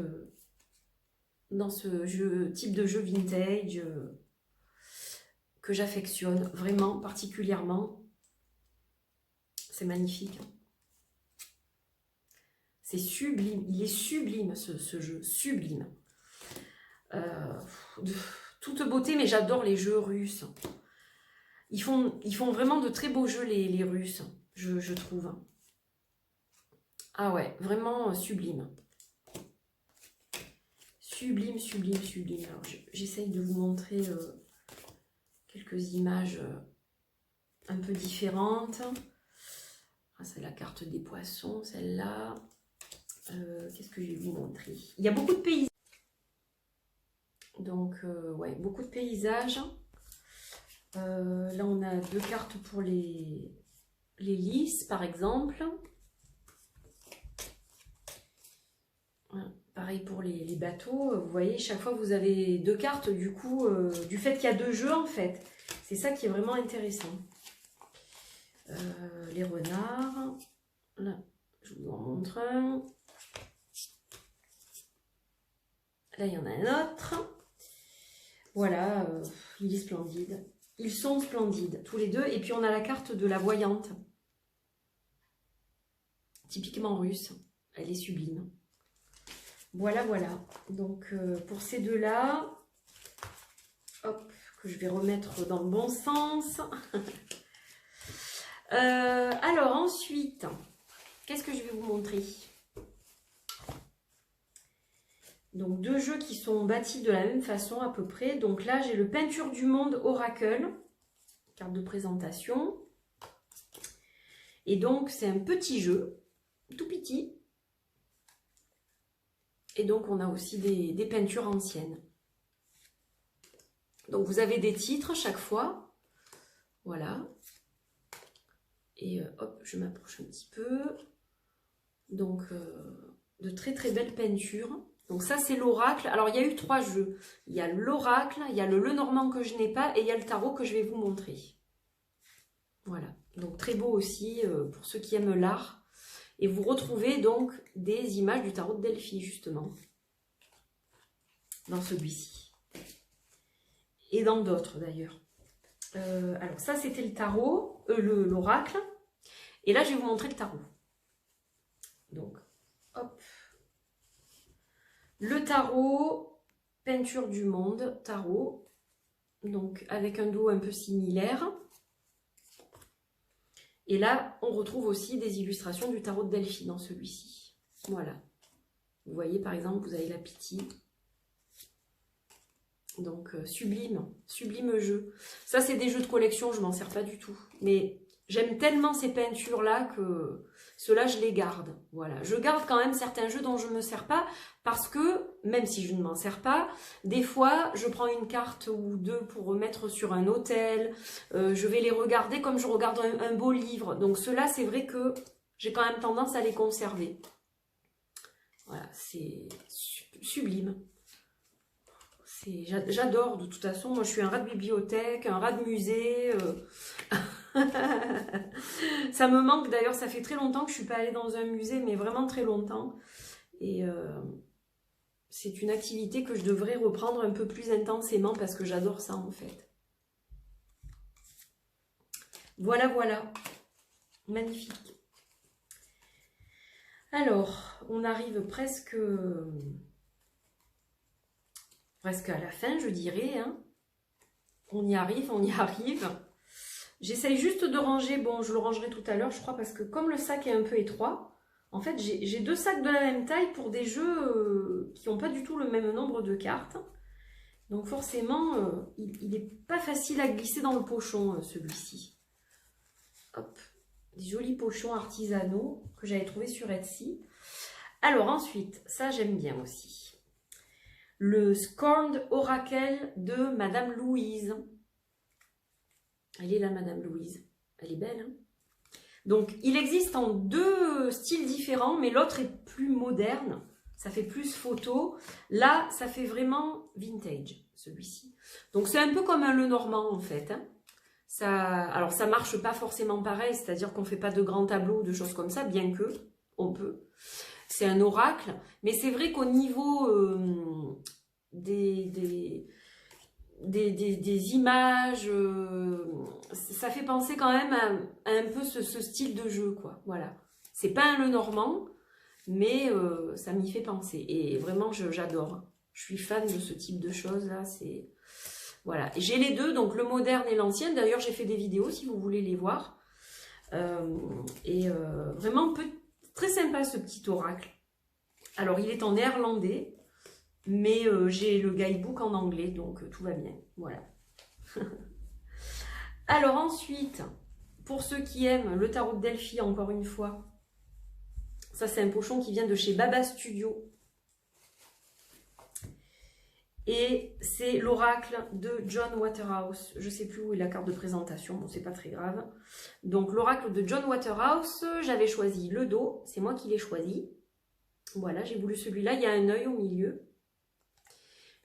type de jeu vintage que j'affectionne vraiment particulièrement. C'est magnifique. C'est sublime. Il est sublime, ce jeu. Sublime. De toute beauté, mais j'adore les jeux russes. Ils font vraiment de très beaux jeux, les Russes, je trouve. Ah ouais, vraiment sublime. Sublime, sublime, sublime. Alors, j'essaye de vous montrer quelques images un peu différentes. C'est la carte des poissons, celle-là. Qu'est-ce que je vais vous montrer? Il y a beaucoup de paysages. Donc, ouais, beaucoup de paysages. Là, on a 2 cartes pour les lys, par exemple. Pareil pour les bateaux. Vous voyez, chaque fois, vous avez 2 cartes, du coup, du fait qu'il y a 2 jeux, en fait. C'est ça qui est vraiment intéressant. Les renards. Là, je vous en montre un. Là, il y en a un autre. Voilà, il est splendide. Ils sont splendides, tous les deux. Et puis, on a la carte de la voyante. Typiquement russe. Elle est sublime. Voilà, voilà. Donc, pour ces deux-là, hop, que je vais remettre dans le bon sens. Alors, ensuite, qu'est-ce que je vais vous montrer? Donc, 2 jeux qui sont bâtis de la même façon à peu près. Donc là, j'ai le Peinture du Monde Oracle, carte de présentation. Et donc, c'est un petit jeu, tout petit. Et donc, on a aussi des peintures anciennes. Donc, vous avez des titres chaque fois. Voilà. Et hop, je m'approche un petit peu. Donc, de très très belles peintures. Donc ça, c'est l'oracle. Alors, il y a eu 3 jeux. Il y a l'oracle, il y a le Lenormand que je n'ai pas et il y a le tarot que je vais vous montrer. Voilà. Donc, très beau aussi pour ceux qui aiment l'art. Et vous retrouvez donc des images du tarot de Delphi, justement. Dans celui-ci. Et dans d'autres, d'ailleurs. Alors, ça, c'était le tarot, l'oracle. Et là, je vais vous montrer le tarot. Donc, hop. Le tarot, Peinture du Monde, tarot. Donc, avec un dos un peu similaire. Et là, on retrouve aussi des illustrations du tarot de Delphi dans celui-ci. Voilà. Vous voyez, par exemple, vous avez la Pythie. Donc, sublime, sublime jeu. Ça, c'est des jeux de collection, je ne m'en sers pas du tout. Mais j'aime tellement ces peintures-là que ceux-là, je les garde. Voilà. Je garde quand même certains jeux dont je ne me sers pas parce que, même si je ne m'en sers pas, des fois, je prends une carte ou 2 pour remettre sur un hôtel. Je vais les regarder comme je regarde un beau livre. Donc, ceux-là, c'est vrai que j'ai quand même tendance à les conserver. Voilà, c'est sublime. J'adore, de toute façon, moi je suis un rat de bibliothèque, un rat de musée. Ça me manque d'ailleurs, ça fait très longtemps que je ne suis pas allée dans un musée, mais vraiment très longtemps. Et c'est une activité que je devrais reprendre un peu plus intensément parce que j'adore ça en fait. Voilà, voilà. Magnifique. Alors, on arrive presque à la fin, je dirais. Hein. On y arrive, on y arrive. J'essaye juste de ranger, bon, je le rangerai tout à l'heure, je crois, parce que comme le sac est un peu étroit, en fait, j'ai 2 sacs de la même taille pour des jeux qui n'ont pas du tout le même nombre de cartes. Donc forcément, il n'est pas facile à glisser dans le pochon, celui-ci. Hop, des jolis pochons artisanaux que j'avais trouvés sur Etsy. Alors ensuite, ça j'aime bien aussi. Le Scorned Oracle de Madame Louise. Elle est là, Madame Louise. Elle est belle, hein? Donc, il existe en 2 styles différents, mais l'autre est plus moderne. Ça fait plus photo. Là, ça fait vraiment vintage, celui-ci. Donc, c'est un peu comme un Lenormand, en fait. Hein. Alors, ça marche pas forcément pareil, c'est-à-dire qu'on fait pas de grands tableaux, de choses comme ça, bien que on peut. C'est un oracle, mais c'est vrai qu'au niveau des images, ça fait penser quand même à un peu ce style de jeu, quoi. Voilà. C'est pas un Lenormand, mais ça m'y fait penser. Et vraiment, j'adore. Je suis fan de ce type de choses, là. Voilà. J'ai les 2, donc le moderne et l'ancien. D'ailleurs, j'ai fait des vidéos, si vous voulez les voir. Vraiment, très sympa, ce petit oracle. Alors, il est en néerlandais. Mais j'ai le guidebook en anglais, donc tout va bien. Voilà. Alors ensuite, pour ceux qui aiment le tarot de Delphi, encore une fois, ça c'est un pochon qui vient de chez Baba Studio. Et c'est l'oracle de John Waterhouse. Je ne sais plus où est la carte de présentation, bon c'est pas très grave. Donc l'oracle de John Waterhouse, j'avais choisi le dos, c'est moi qui l'ai choisi. Voilà, j'ai voulu celui-là, il y a un œil au milieu.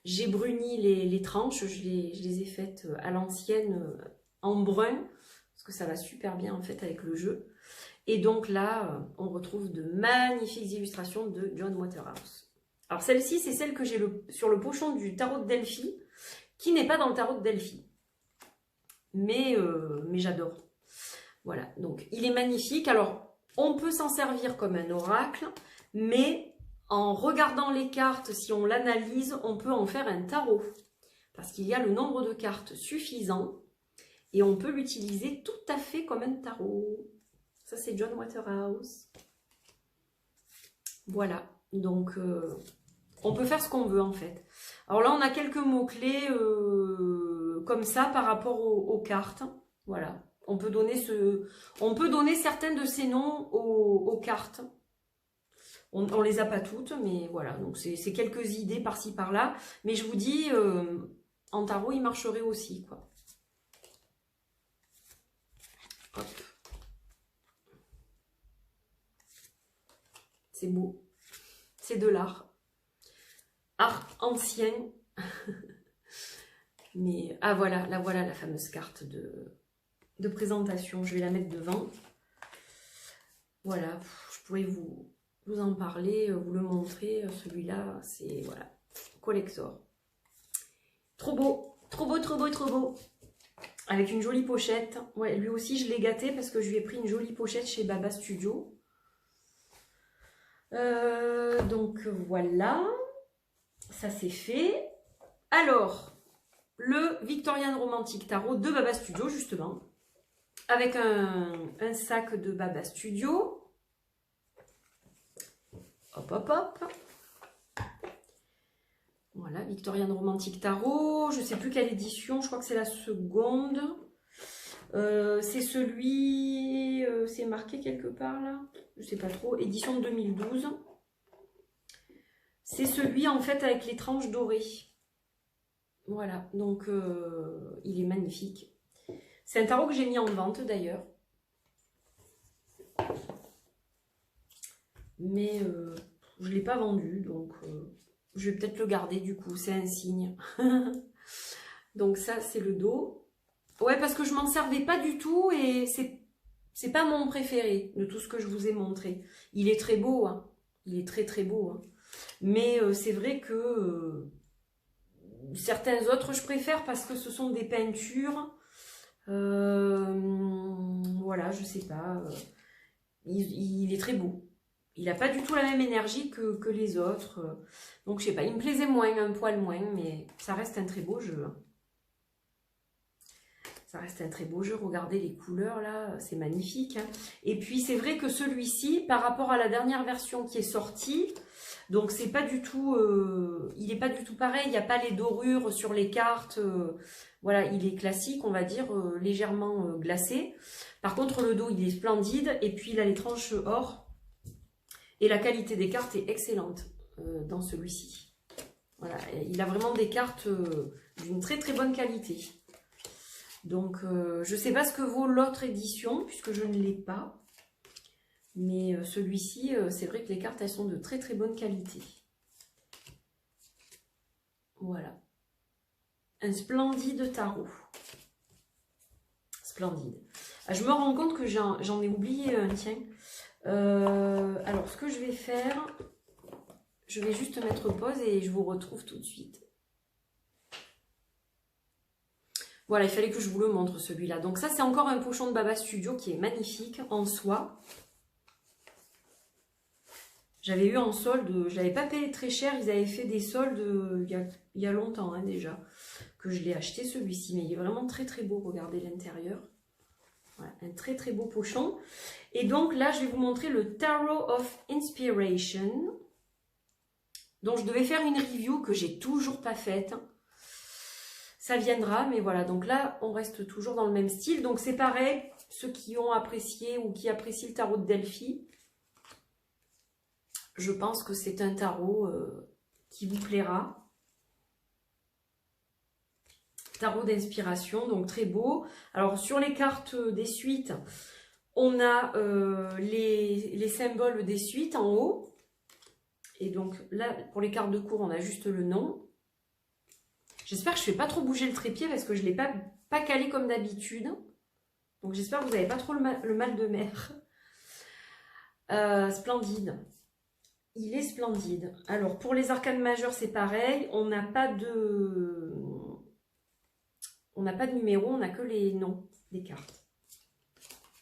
J'ai bruni les tranches, je les ai faites à l'ancienne en brun, parce que ça va super bien en fait avec le jeu. Et donc là, on retrouve de magnifiques illustrations de John Waterhouse. Alors celle-ci, c'est celle que j'ai sur le pochon du tarot de Delphi, qui n'est pas dans le tarot de Delphi. Mais j'adore. Voilà, donc il est magnifique. Alors, on peut s'en servir comme un oracle, mais en regardant les cartes, si on l'analyse, on peut en faire un tarot. Parce qu'il y a le nombre de cartes suffisant, et on peut l'utiliser tout à fait comme un tarot. Ça, c'est John Waterhouse. Voilà, donc on peut faire ce qu'on veut en fait. Alors là, on a quelques mots-clés comme ça par rapport aux cartes. Voilà, on peut donner certains de ces noms aux cartes. On les a pas toutes, mais voilà, donc c'est quelques idées par-ci par-là. Mais je vous dis, en tarot, il marcherait aussi, quoi. Hop. C'est beau. C'est de l'art. Art ancien. Mais, ah voilà, là voilà la fameuse carte de présentation. Je vais la mettre devant. Voilà, je pourrais vous en parler, vous le montrer. Celui-là, c'est, voilà, collector. Trop beau, trop beau, trop beau, trop beau. Avec une jolie pochette. Ouais, lui aussi, je l'ai gâté parce que je lui ai pris une jolie pochette chez Baba Studio. Donc voilà, ça c'est fait. Alors, le Victorian Romantic Tarot de Baba Studio, justement, avec un sac de Baba Studio. Hop, hop, hop. Voilà, Victorian Romantic Tarot. Je ne sais plus quelle édition, je crois que c'est la seconde. C'est celui... c'est marqué quelque part là, je sais pas trop, édition de 2012. C'est celui en fait avec les tranches dorées. Voilà, donc il est magnifique. C'est un tarot que j'ai mis en vente d'ailleurs. Mais je ne l'ai pas vendu, donc je vais peut-être le garder du coup, c'est un signe. Donc ça c'est le dos. Ouais, parce que je m'en servais pas du tout et c'est pas mon préféré de tout ce que je vous ai montré. Il est très beau, hein. Il est très très beau. Hein. Mais c'est vrai que certains autres je préfère parce que ce sont des peintures. Voilà, je sais pas. Il est très beau. Il n'a pas du tout la même énergie que les autres. Donc je sais pas, il me plaisait moins, un poil moins, mais ça reste un très beau jeu. Hein. Ça reste un très beau jeu, regardez les couleurs là, c'est magnifique. Hein. Et puis c'est vrai que celui-ci, par rapport à la dernière version qui est sortie, donc c'est pas du tout, il n'est pas du tout pareil, il n'y a pas les dorures sur les cartes, voilà, il est classique, on va dire, légèrement glacé. Par contre le dos il est splendide, et puis il a les tranches or, et la qualité des cartes est excellente dans celui-ci. Voilà, il a vraiment des cartes d'une très très bonne qualité. Donc, je ne sais pas ce que vaut l'autre édition, puisque je ne l'ai pas. Mais celui-ci, c'est vrai que les cartes, elles sont de très très bonne qualité. Voilà. Un splendide tarot. Splendide. Ah, je me rends compte que j'en ai oublié un, tiens. Alors, ce que je vais faire, je vais juste mettre pause et je vous retrouve tout de suite. Voilà, il fallait que je vous le montre celui-là. Donc ça, c'est encore un pochon de Baba Studio qui est magnifique en soie. J'avais eu en solde, je l'avais pas payé très cher, ils avaient fait des soldes il y a longtemps hein, déjà, que je l'ai acheté celui-ci. Mais il est vraiment très très beau, regardez l'intérieur. Voilà, un très très beau pochon. Et donc là, je vais vous montrer le Tarot of Inspiration, dont je devais faire une review que j'ai toujours pas faite. Ça viendra, mais voilà, donc là, on reste toujours dans le même style. Donc c'est pareil, ceux qui ont apprécié ou qui apprécient le tarot de Delphi, je pense que c'est un tarot qui vous plaira. Tarot d'inspiration, donc très beau. Alors sur les cartes des suites, on a les symboles des suites en haut. Et donc là, pour les cartes de cours, on a juste le nom. J'espère que je ne fais pas trop bouger le trépied parce que je ne l'ai pas calé comme d'habitude. Donc j'espère que vous n'avez pas trop le mal de mer. Splendide. Il est splendide. Alors pour les arcanes majeures, c'est pareil. On n'a pas de numéro, on n'a que les noms des cartes.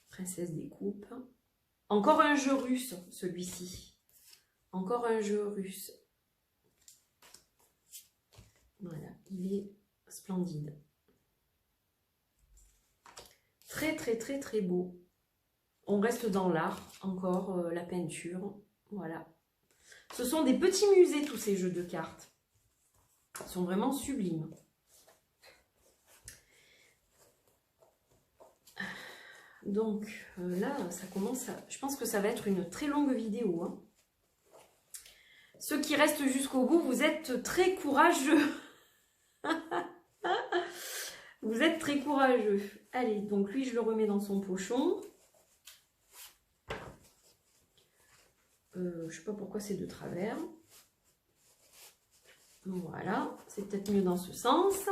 Princesse des coupes. Encore un jeu russe, celui-ci. Encore un jeu russe. Voilà, il est splendide. Très, très, très, très beau. On reste dans l'art, encore la peinture. Voilà. Ce sont des petits musées, tous ces jeux de cartes. Ils sont vraiment sublimes. Donc là, ça commence à... Je pense que ça va être une très longue vidéo. Hein. Ceux qui restent jusqu'au bout, vous êtes très courageux. Vous êtes très courageux. Allez, donc lui, je le remets dans son pochon. Je ne sais pas pourquoi c'est de travers. Voilà, c'est peut-être mieux dans ce sens.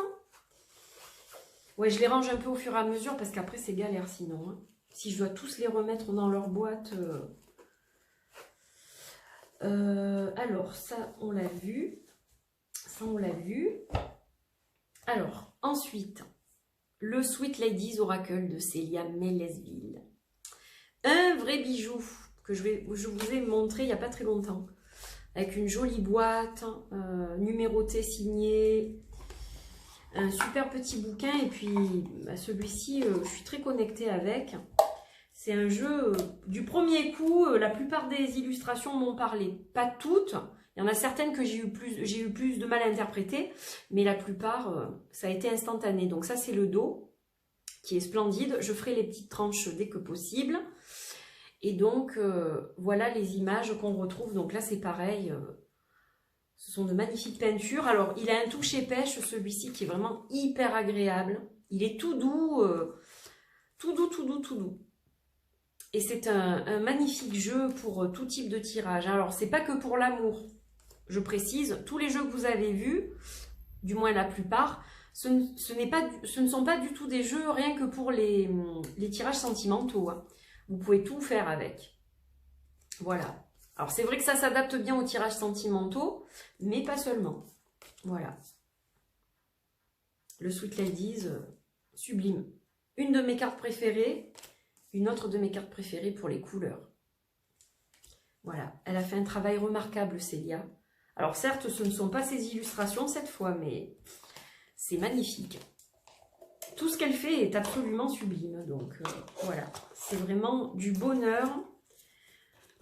Ouais, je les range un peu au fur et à mesure parce qu'après c'est galère sinon. Hein. Si je dois tous les remettre dans leur boîte. Alors, ça, on l'a vu. Ça, on l'a vu. Alors, ensuite, le Sweet Ladies Oracle de Célia Mélesville. Un vrai bijou que je vous ai montré il n'y a pas très longtemps. Avec une jolie boîte, numérotée, signée. Un super petit bouquin. Et puis, bah, celui-ci, je suis très connectée avec. C'est un jeu, du premier coup, la plupart des illustrations m'ont parlé. Pas toutes. Il y en a certaines que j'ai eu plus de mal à interpréter. Mais la plupart, ça a été instantané. Donc ça, c'est le dos, qui est splendide. Je ferai les petites tranches dès que possible. Et donc, voilà les images qu'on retrouve. Donc là, c'est pareil. Ce sont de magnifiques peintures. Alors, il a un toucher pêche, celui-ci, qui est vraiment hyper agréable. Il est tout doux, tout doux, tout doux, tout doux. Et c'est un magnifique jeu pour tout type de tirage. Alors, c'est pas que pour l'amour. Je précise, tous les jeux que vous avez vus, du moins la plupart, ce ne sont pas du tout des jeux rien que pour les tirages sentimentaux. Hein. Vous pouvez tout faire avec. Voilà. Alors, c'est vrai que ça s'adapte bien aux tirages sentimentaux, mais pas seulement. Voilà. Le Sweet Ladies, sublime. Une de mes cartes préférées, une autre de mes cartes préférées pour les couleurs. Voilà. Elle a fait un travail remarquable, Célia. Alors, certes, ce ne sont pas ses illustrations cette fois, mais c'est magnifique. Tout ce qu'elle fait est absolument sublime. Donc, voilà. C'est vraiment du bonheur.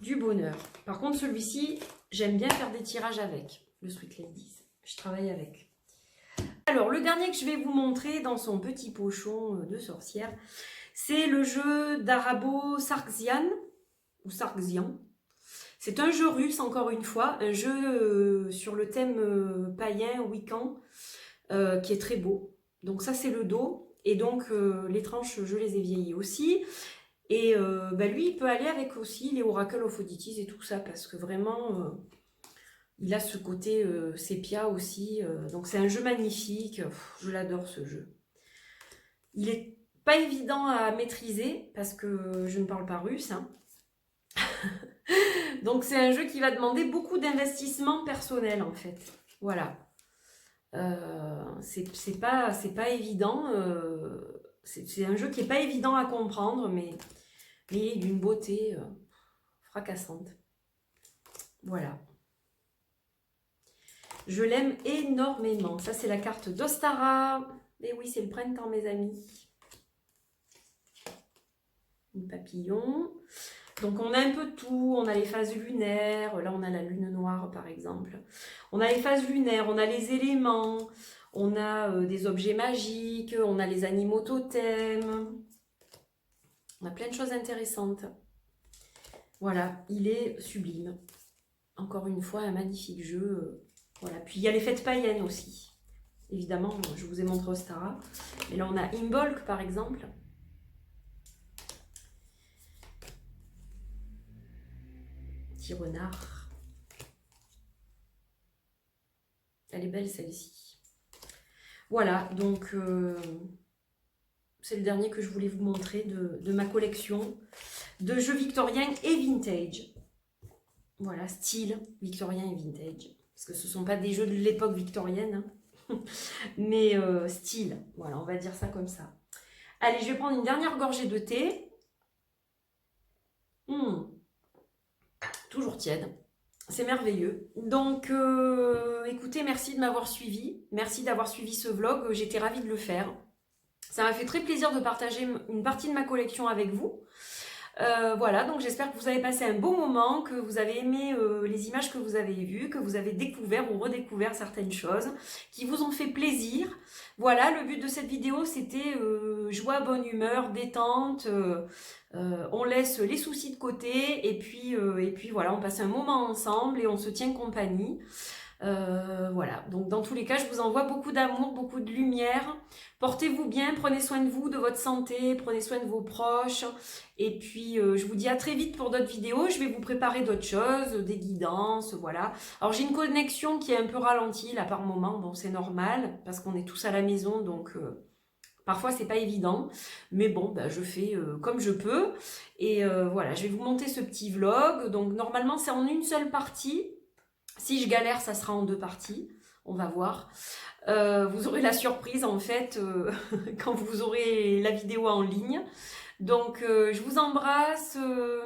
Du bonheur. Par contre, celui-ci, j'aime bien faire des tirages avec. Le Sweet Ladies. Je travaille avec. Alors, le dernier que je vais vous montrer dans son petit pochon de sorcière, c'est le jeu d'Arabo Sarxian, ou Sarxian. C'est un jeu russe, encore une fois. Un jeu sur le thème païen, wiccan, qui est très beau. Donc ça, c'est le dos. Et donc, les tranches, je les ai vieillies aussi. Et bah lui, il peut aller avec aussi les Oracle of Odysseus et tout ça, parce que vraiment, il a ce côté sépia aussi. Donc c'est un jeu magnifique, je l'adore ce jeu. Il est pas évident à maîtriser, parce que je ne parle pas russe. Hein. Donc c'est un jeu qui va demander beaucoup d'investissement personnel en fait. Voilà. C'est pas évident. C'est un jeu qui n'est pas évident à comprendre, mais d'une beauté fracassante. Voilà. Je l'aime énormément. Ça, c'est la carte d'Ostara. Et oui, c'est le printemps, mes amis. Un papillon. Donc, on a un peu tout. On a les phases lunaires. Là, on a la lune noire, par exemple. On a les phases lunaires. On a les éléments. On a des objets magiques. On a les animaux totems. On a plein de choses intéressantes. Voilà, il est sublime. Encore une fois, un magnifique jeu. Voilà. Puis il y a les fêtes païennes aussi. Évidemment, je vous ai montré Ostara. Mais là, on a Imbolc, par exemple. Petit renard. Elle est belle, celle-ci. Voilà, donc c'est le dernier que je voulais vous montrer de ma collection de jeux victoriens et vintage. Voilà, style victorien et vintage. Parce que ce ne sont pas des jeux de l'époque victorienne, hein. Mais style. Voilà, on va dire ça comme ça. Allez, je vais prendre une dernière gorgée de thé. Toujours tiède. C'est merveilleux. Donc, écoutez, merci de m'avoir suivi. Merci d'avoir suivi ce vlog. J'étais ravie de le faire. Ça m'a fait très plaisir de partager une partie de ma collection avec vous. Voilà, donc j'espère que vous avez passé un beau moment, que vous avez aimé les images que vous avez vues, que vous avez découvert ou redécouvert certaines choses, qui vous ont fait plaisir. Voilà, le but de cette vidéo, c'était joie, bonne humeur, détente. On laisse les soucis de côté et puis voilà, on passe un moment ensemble et on se tient compagnie. Voilà, donc dans tous les cas, je vous envoie beaucoup d'amour, beaucoup de lumière. Portez-vous bien, prenez soin de vous, de votre santé, prenez soin de vos proches. Et puis, je vous dis à très vite pour d'autres vidéos. Je vais vous préparer d'autres choses, des guidances, voilà. Alors, j'ai une connexion qui est un peu ralentie, là, par moment. Bon, c'est normal, parce qu'on est tous à la maison, donc parfois, c'est pas évident. Mais bon, bah, je fais comme je peux. Et voilà, je vais vous monter ce petit vlog. Donc, normalement, c'est en une seule partie. Si je galère, ça sera en 2 parties. On va voir. Vous aurez la surprise, en fait, quand vous aurez la vidéo en ligne. Donc, je vous embrasse.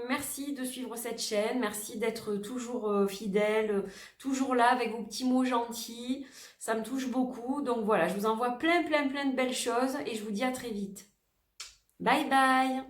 Merci de suivre cette chaîne. Merci d'être toujours fidèle, toujours là avec vos petits mots gentils. Ça me touche beaucoup. Donc, voilà, je vous envoie plein de belles choses et je vous dis à très vite. Bye bye!